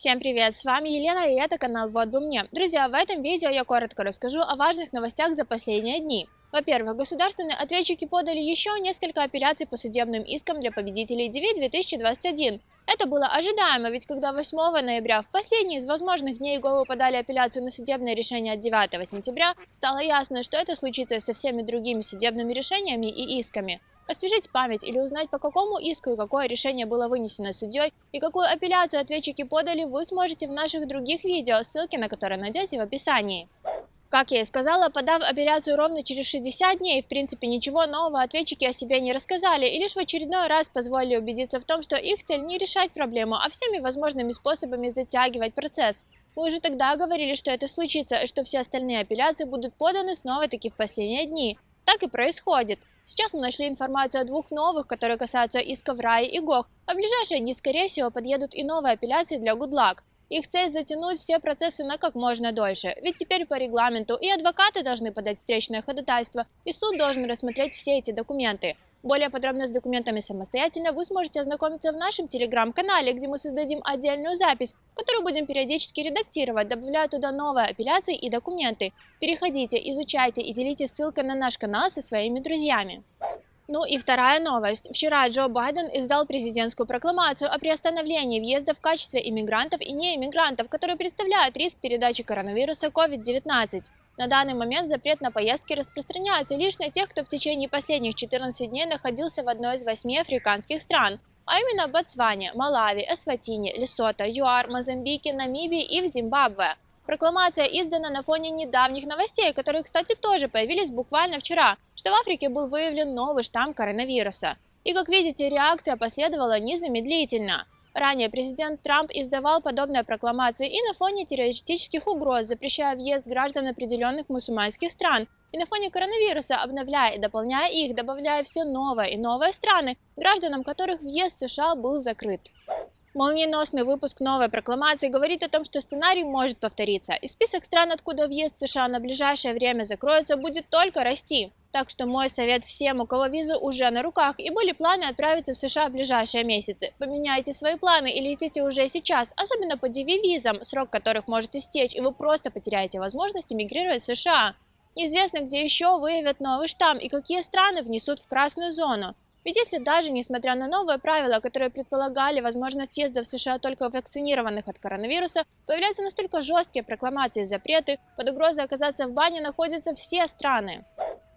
Всем привет, с вами Елена и это канал Вот бы мне. Друзья, в этом видео я коротко расскажу о важных новостях за последние дни. Во-первых, государственные ответчики подали еще несколько апелляций по судебным искам для победителей DV 2021. Это было ожидаемо, ведь когда 8 ноября в последний из возможных дней ГОУ подали апелляцию на судебное решение от 9 сентября, стало ясно, что это случится со всеми другими судебными решениями и исками. Освежить память или узнать, по какому иску и какое решение было вынесено судьей и какую апелляцию ответчики подали, вы сможете в наших других видео, ссылки на которые найдете в описании. Как я и сказала, подав апелляцию ровно через 60 дней, в принципе ничего нового ответчики о себе не рассказали и лишь в очередной раз позволили убедиться в том, что их цель не решать проблему, а всеми возможными способами затягивать процесс. Мы уже тогда говорили, что это случится и что все остальные апелляции будут поданы снова-таки в последние дни. Так и происходит. Сейчас мы нашли информацию о двух новых, которые касаются исков Раи и Гог, а в ближайшие дни, скорее всего, подъедут и новые апелляции для Гудлак. Их цель затянуть все процессы на как можно дольше, ведь теперь по регламенту и адвокаты должны подать встречное ходатайство, и суд должен рассмотреть все эти документы. Более подробно с документами самостоятельно вы сможете ознакомиться в нашем телеграм-канале, где мы создадим отдельную запись, которую будем периодически редактировать, добавляя туда новые апелляции и документы. Переходите, изучайте и делитесь ссылкой на наш канал со своими друзьями. Ну и вторая новость. Вчера Джо Байден издал президентскую прокламацию о приостановлении въезда в качестве иммигрантов и неиммигрантов, которые представляют риск передачи коронавируса COVID-19. На данный момент запрет на поездки распространяется лишь на тех, кто в течение последних 14 дней находился в одной из 8 африканских стран, а именно в Ботсване, Малави, Эсватине, Лесото, ЮАР, Мозамбике, Намибии и в Зимбабве. Прокламация издана на фоне недавних новостей, которые, кстати, тоже появились буквально вчера, что в Африке был выявлен новый штамм коронавируса. И, как видите, реакция последовала незамедлительно. Ранее президент Трамп издавал подобные прокламации и на фоне террористических угроз, запрещая въезд граждан определенных мусульманских стран, и на фоне коронавируса, обновляя и дополняя их, добавляя все новые и новые страны, гражданам которых въезд в США был закрыт. Молниеносный выпуск новой прокламации говорит о том, что сценарий может повториться, и список стран, откуда въезд в США на ближайшее время закроется, будет только расти. Так что мой совет всем, у кого визы уже на руках и были планы отправиться в США в ближайшие месяцы. Поменяйте свои планы и летите уже сейчас, особенно по DV-визам, срок которых может истечь, и вы просто потеряете возможность эмигрировать в США. Неизвестно, где еще выявят новый штамм и какие страны внесут в красную зону. Ведь если даже, несмотря на новые правила, которые предполагали возможность въезда в США только вакцинированных от коронавируса, появляются настолько жесткие прокламации и запреты, под угрозой оказаться в бане находятся все страны.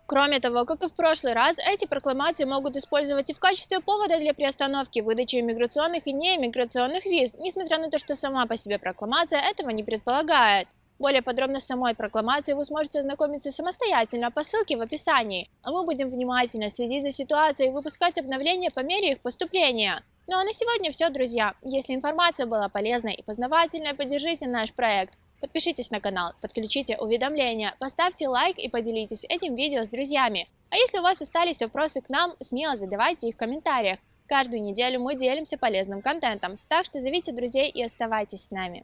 Кроме того, как и в прошлый раз, эти прокламации могут использовать и в качестве повода для приостановки выдачи иммиграционных и неиммиграционных виз, несмотря на то, что сама по себе прокламация этого не предполагает. Более подробно с самой прокламацией вы сможете ознакомиться самостоятельно по ссылке в описании, а мы будем внимательно следить за ситуацией и выпускать обновления по мере их поступления. Ну а на сегодня все, друзья. Если информация была полезной и познавательной, поддержите наш проект. Подпишитесь на канал, подключите уведомления, поставьте лайк и поделитесь этим видео с друзьями. А если у вас остались вопросы к нам, смело задавайте их в комментариях. Каждую неделю мы делимся полезным контентом, так что зовите друзей и оставайтесь с нами.